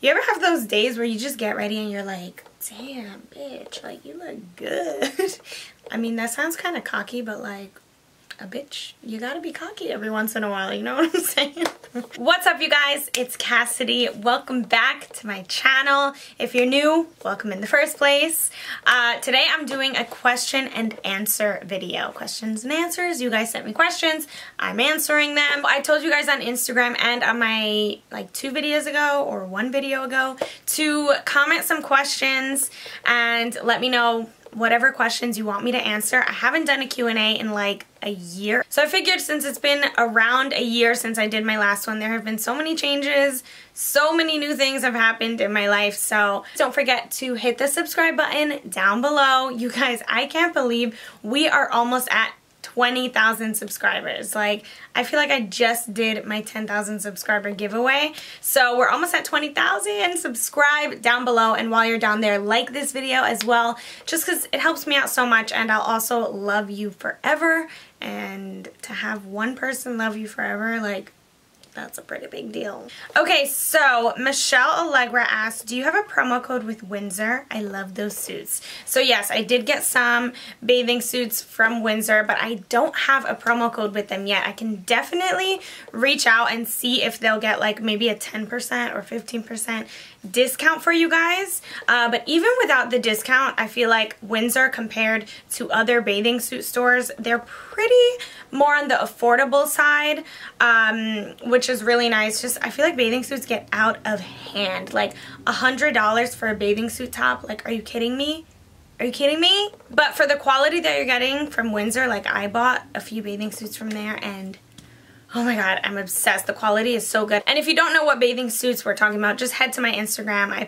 You ever have those days where you just get ready and you're like, damn, bitch, like, you look good. I mean, that sounds kind of cocky, but like, a bitch, you gotta be cocky every once in a while, you know what I'm saying? What's up, you guys? It's Cassidy. Welcome back to my channel. If you're new, welcome in the first place. Today I'm doing a question and answer video. Questions and answers. You guys sent me questions. I'm answering them. I told you guys on Instagram and on my like 2 videos ago or 1 video ago to comment some questions and let me know whatever questions you want me to answer. I haven't done a Q&A in like a year. So I figured since it's been around a year since I did my last one, there have been so many changes, so many new things have happened in my life. So don't forget to hit the subscribe button down below. You guys, I can't believe we are almost at 20,000 subscribers. Like, I feel like I just did my 10,000 subscriber giveaway. So we're almost at 20,000. Subscribe down below, and while you're down there, like this video as well, just because it helps me out so much, and I'll also love you forever. And to have one person love you forever, like, that's a pretty big deal. Okay, so Michelle Allegra asked, do you have a promo code with Windsor? I love those suits. So yes, I did get some bathing suits from Windsor, but I don't have a promo code with them yet. I can definitely reach out and see if they'll get like maybe a 10% or 15% discount for you guys. But even without the discount, I feel like Windsor compared to other bathing suit stores, they're pretty more on the affordable side, which is really nice. Just, I feel like bathing suits get out of hand. Like $100 for a bathing suit top, like, are you kidding me? Are you kidding me? But for the quality that you're getting from Windsor, like, I bought a few bathing suits from there and oh my god, I'm obsessed. The quality is so good. And if you don't know what bathing suits we're talking about, just head to my Instagram. I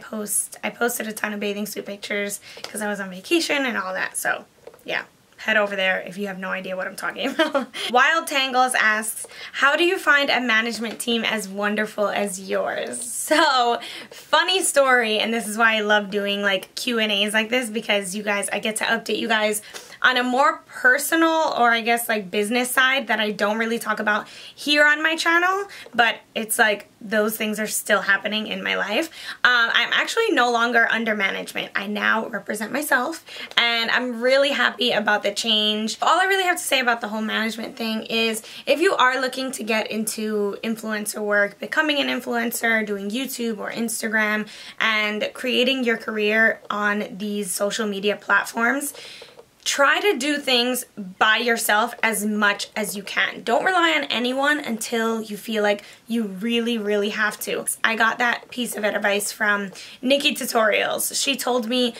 posted a ton of bathing suit pictures because I was on vacation and all that. So yeah, head over there if you have no idea what I'm talking about. Wild Tangles asks, how do you find a management team as wonderful as yours? So, funny story, and this is why I love doing like Q&As like this, because you guys, I get to update you guys on a more personal, or I guess like business side that I don't really talk about here on my channel, but it's like those things are still happening in my life. I'm actually no longer under management. I now represent myself, and I'm really happy about the change. All I really have to say about the whole management thing is if you are looking to get into influencer work, becoming an influencer, doing YouTube or Instagram, and creating your career on these social media platforms, try to do things by yourself as much as you can. Don't rely on anyone until you feel like you really, really have to. I got that piece of advice from Nikki Tutorials. She told me,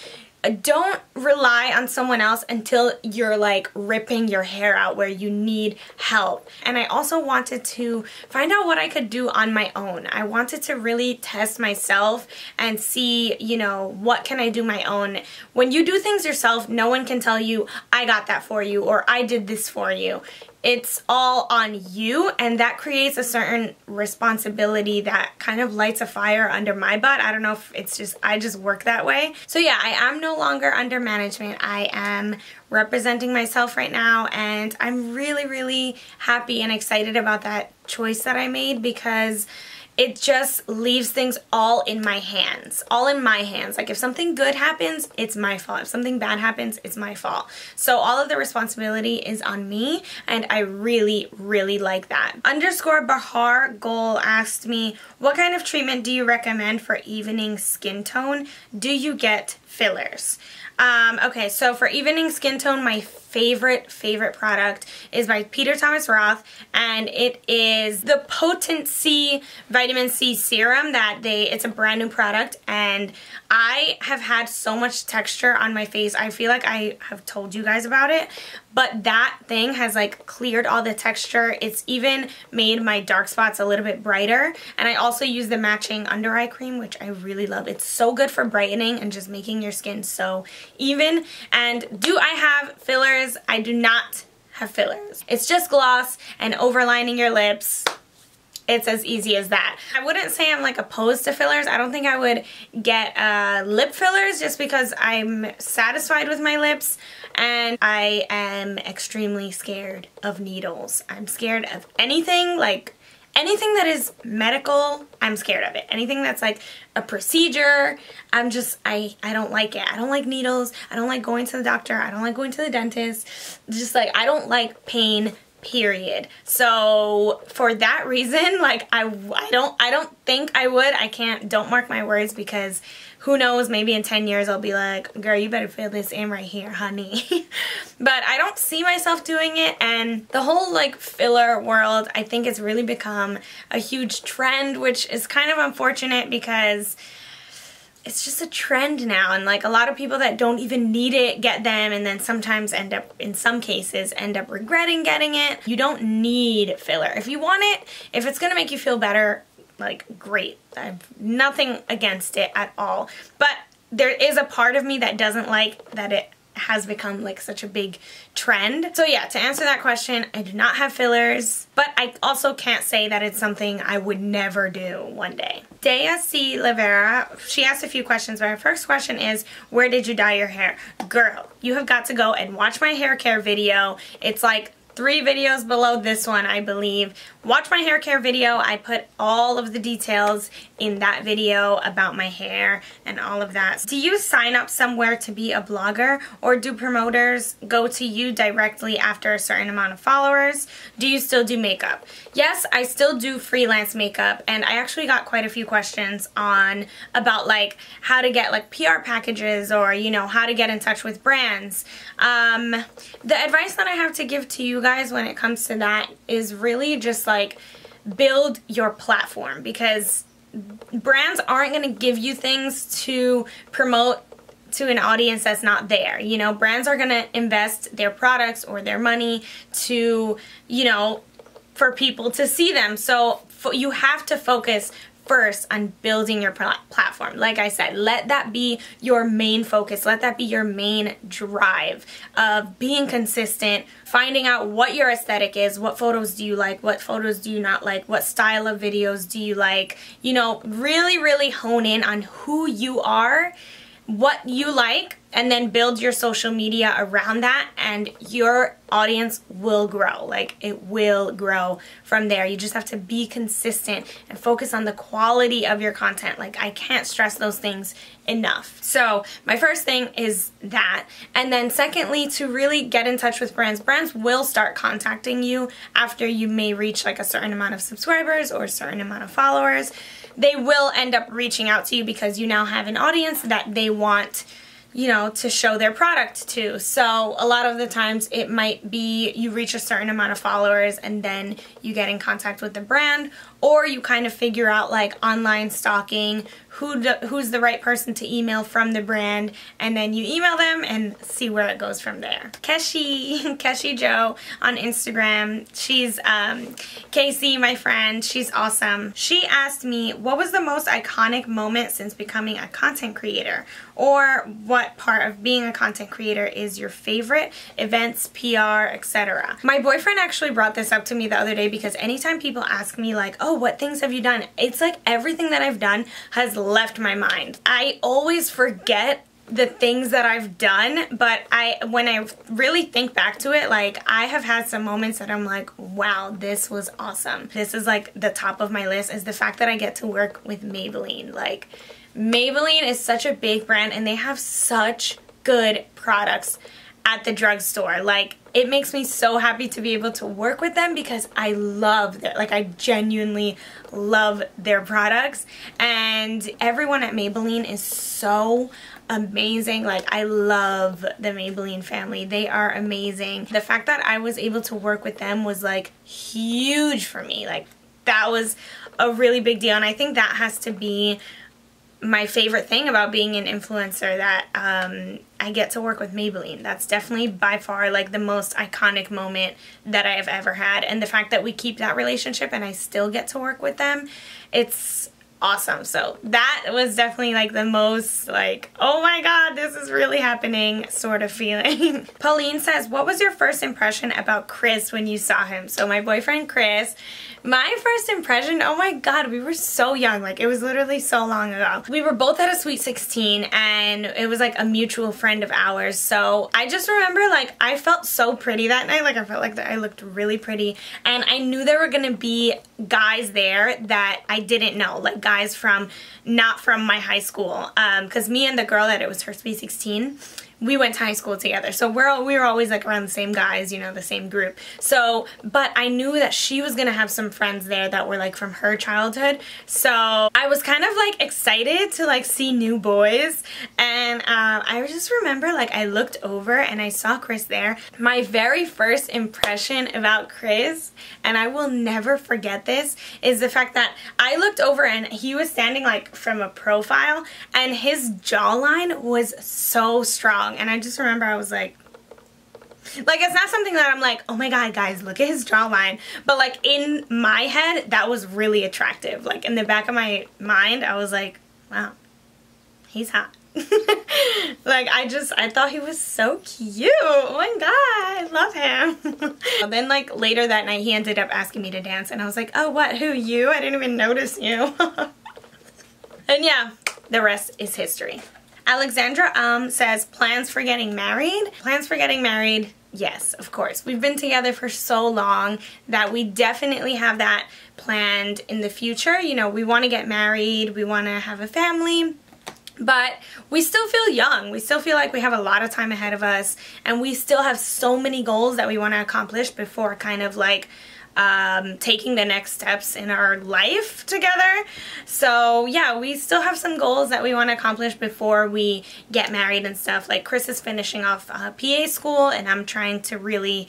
don't rely on someone else until you're like ripping your hair out where you need help. And I also wanted to find out what I could do on my own. I wanted to really test myself and see, you know, what can I do my own. When you do things yourself, no one can tell you, I got that for you, or I did this for you. It's all on you, and that creates a certain responsibility that kind of lights a fire under my butt. I don't know if it's just, I just work that way. So yeah, I am no longer under management. I am representing myself right now, and I'm really, really happy and excited about that choice that I made, because it just leaves things all in my hands. All in my hands. Like, if something good happens, it's my fault. If something bad happens, it's my fault. So all of the responsibility is on me, and I really, really like that. _Bahar Goal asked me, what kind of treatment do you recommend for evening skin tone? Do you get fillers? Okay, so for evening skin tone, my favorite product is by Peter Thomas Roth, and it is the Potency Vitamin C Serum. It's a brand new product, and I have had so much texture on my face. I feel like I have told you guys about it, but that thing has like cleared all the texture. It's even made my dark spots a little bit brighter, and I also use the matching under eye cream, which I really love. It's so good for brightening and just making your skin so even. And do I have fillers? I do not have fillers. It's just gloss and overlining your lips. It's as easy as that. I wouldn't say I'm like opposed to fillers. I don't think I would get lip fillers just because I'm satisfied with my lips, and I am extremely scared of needles. I'm scared of anything, like anything that is medical, I'm scared of it. Anything that's like a procedure, I'm just, I don't like it. I don't like needles. I don't like going to the doctor. I don't like going to the dentist. Just like, I don't like pain, period. So for that reason, like I don't think I would. I can't, don't mark my words, because who knows, maybe in 10 years I'll be like, girl, you better fill this in right here, honey. But I don't see myself doing it, and the whole like filler world, I think it's really become a huge trend, which is kind of unfortunate because it's just a trend now, and like a lot of people that don't even need it get them, and then sometimes end up, in some cases, end up regretting getting it. You don't need filler. If you want it, if it's gonna make you feel better, like great. I have nothing against it at all. But there is a part of me that doesn't like that it has become like such a big trend. So yeah, to answer that question, I do not have fillers, but I also can't say that it's something I would never do one day. Dea C. Livera, she asked a few questions, but her first question is, where did you dye your hair? Girl, you have got to go and watch my hair care video. It's like 3 videos below this one, I believe. Watch my hair care video. I put all of the details in that video about my hair and all of that. Do you sign up somewhere to be a blogger, or do promoters go to you directly after a certain amount of followers? Do you still do makeup? Yes, I still do freelance makeup, and I actually got quite a few questions on about like how to get like PR packages, or you know, how to get in touch with brands. The advice that I have to give to you guys when it comes to that is really just like build your platform, because brands aren't going to give you things to promote to an audience that's not there. You know, brands are going to invest their products or their money to, you know, for people to see them. So you have to focus first on building your platform. Like I said, let that be your main focus. Let that be your main drive of being consistent, finding out what your aesthetic is, what photos do you like, what photos do you not like, what style of videos do you like. You know, really hone in on who you are, what you like, and then build your social media around that, and your audience will grow. Like, it will grow from there. You just have to be consistent and focus on the quality of your content. Like, I can't stress those things enough. So my first thing is that. And then secondly, to really get in touch with brands. Brands will start contacting you after you may reach like a certain amount of subscribers or a certain amount of followers. They will end up reaching out to you because you now have an audience that they want, you know, to show their product to. So a lot of the times it might be you reach a certain amount of followers and then you get in contact with the brand, or you kind of figure out like online stalking, who's the right person to email from the brand, and then you email them and see where it goes from there. Keshi Joe on Instagram. She's Casey, my friend. She's awesome. She asked me, what was the most iconic moment since becoming a content creator? Or what part of being a content creator is your favorite? Events, PR, etc. My boyfriend actually brought this up to me the other day, because anytime people ask me like, oh, what things have you done? It's like everything that I've done has left my mind. I always forget the things that I've done, but when I really think back to it, like I have had some moments that I'm like, wow, this was awesome. This is like the top of my list, is the fact that I get to work with Maybelline. Like, Maybelline is such a big brand and they have such good products at the drugstore. Like, it makes me so happy to be able to work with them, because I love their, like, I genuinely love their products, and everyone at Maybelline is so amazing. Like, I love the Maybelline family. They are amazing. The fact that I was able to work with them was like huge for me. Like, that was a really big deal, and I think that has to be my favorite thing about being an influencer, that I get to work with Maybelline. That's definitely by far like the most iconic moment that I have ever had, and the fact that we keep that relationship and I still get to work with them, it's awesome. So that was definitely like the most like, oh my god, this is really happening sort of feeling. Pauline says, what was your first impression about Chris when you saw him? So my boyfriend Chris, my first impression, oh my god, we were so young. Like, it was literally so long ago. We were both at a Sweet 16, and it was like a mutual friend of ours. So I just remember, like, I felt so pretty that night. Like, I felt like that I looked really pretty, and I knew there were gonna be guys there that I didn't know, like guys from, not from my high school, because me and the girl that it was her Sweet 16, we went to high school together, so we were always like around the same guys, you know, the same group. So, but I knew that she was gonna have some friends there that were like from her childhood, so I was kind of like excited to like see new boys. And I just remember like I looked over and I saw Chris there. My very first impression about Chris, and I will never forget this, is the fact that I looked over and he was standing like from a profile, and his jawline was so strong. And I just remember I was like, it's not something that I'm like, oh my god guys, look at his jawline, but like in my head that was really attractive. Like in the back of my mind I was like, wow, he's hot. Like I thought he was so cute. Oh my god, I love him. Then like later that night he ended up asking me to dance, and I was like, oh what, who, you? I didn't even notice you. And yeah, the rest is history. Alexandra says, plans for getting married? Plans for getting married, yes, of course. We've been together for so long that we definitely have that planned in the future. You know, we want to get married, we want to have a family, but we still feel young. We still feel like we have a lot of time ahead of us, and we still have so many goals that we want to accomplish before kind of like taking the next steps in our life together. So yeah, we still have some goals that we want to accomplish before we get married and stuff. Like Chris is finishing off PA school, and I'm trying to really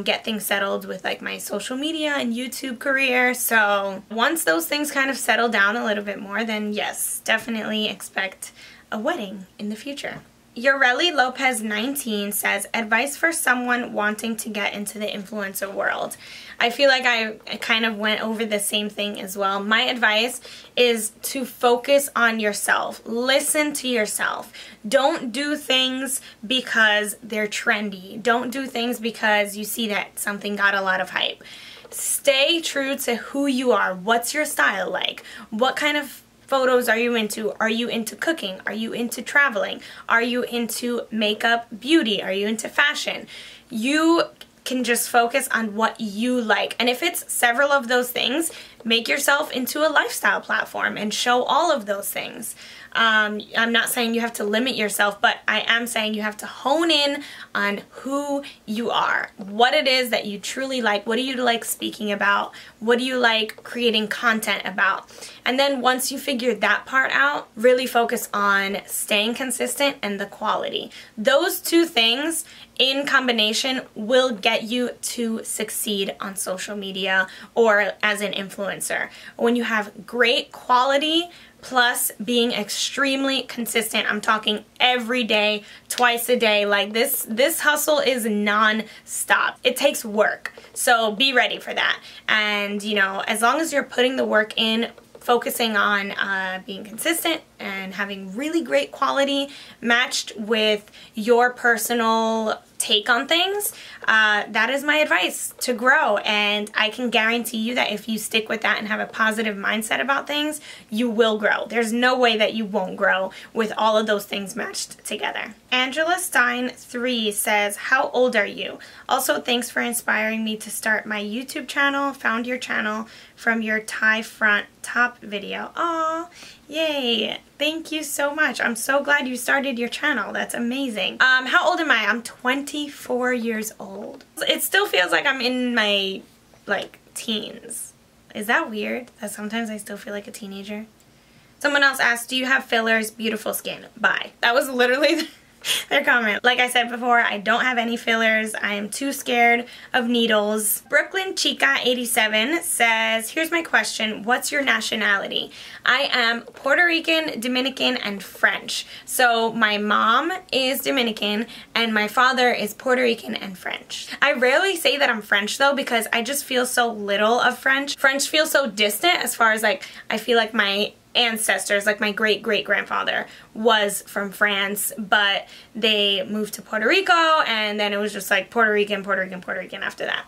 get things settled with like my social media and YouTube career. So once those things kind of settle down a little bit more, then yes, definitely expect a wedding in the future. Yoreli Lopez 19 says, advice for someone wanting to get into the influencer world. I feel like I kind of went over the same thing as well. My advice is to focus on yourself. Listen to yourself. Don't do things because they're trendy. Don't do things because you see that something got a lot of hype. Stay true to who you are. What's your style like? What kind of photos are you into? Are you into cooking? Are you into traveling? Are you into makeup, beauty? Are you into fashion? You can just focus on what you like. And if it's several of those things, make yourself into a lifestyle platform and show all of those things. I'm not saying you have to limit yourself, but I am saying you have to hone in on who you are, what it is that you truly like, what do you like speaking about, what do you like creating content about. And then once you figure that part out, really focus on staying consistent and the quality. Those two things in combination will get you to succeed on social media or as an influencer. When you have great quality plus being extremely consistent, I'm talking every day, twice a day, like this hustle is non-stop. It takes work, so be ready for that. And you know, as long as you're putting the work in, focusing on being consistent and having really great quality matched with your personal take on things, that is my advice to grow. And I can guarantee you that if you stick with that and have a positive mindset about things, you will grow. There's no way that you won't grow with all of those things matched together. Angela Stein 3 says, how old are you? Also, thanks for inspiring me to start my YouTube channel. Found your channel from your tie front top video. Aw, yay. Thank you so much. I'm so glad you started your channel. That's amazing. How old am I? I'm 24 years old. It still feels like I'm in my, like, teens. Is that weird? That sometimes I still feel like a teenager? Someone else asked, do you have fillers? Beautiful skin. Bye. That was literally their comment. Like I said before, I don't have any fillers. I am too scared of needles. Brooklyn Chica 87 says, here's my question. What's your nationality? I am Puerto Rican, Dominican, and French. So my mom is Dominican and my father is Puerto Rican and French. I rarely say that I'm French though, because I just feel so little of French. French feels so distant as far as like, I feel like my ancestors, like my great-great-grandfather was from France, but they moved to Puerto Rico, and then it was just like Puerto Rican, Puerto Rican, Puerto Rican after that.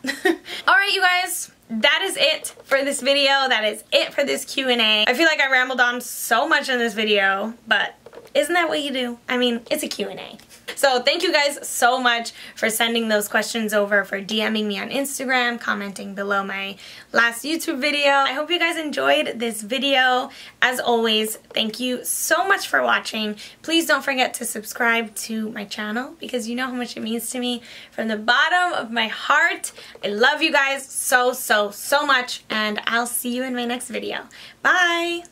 Alright, you guys, that is it for this video. That is it for this Q&A. I feel like I rambled on so much in this video, but Isn't that what you do? I mean, it's a Q&A. So thank you guys so much for sending those questions over, for DMing me on Instagram, commenting below my last YouTube video. I hope you guys enjoyed this video. As always, thank you so much for watching. Please don't forget to subscribe to my channel because you know how much it means to me from the bottom of my heart. I love you guys so, so, so much, and I'll see you in my next video. Bye!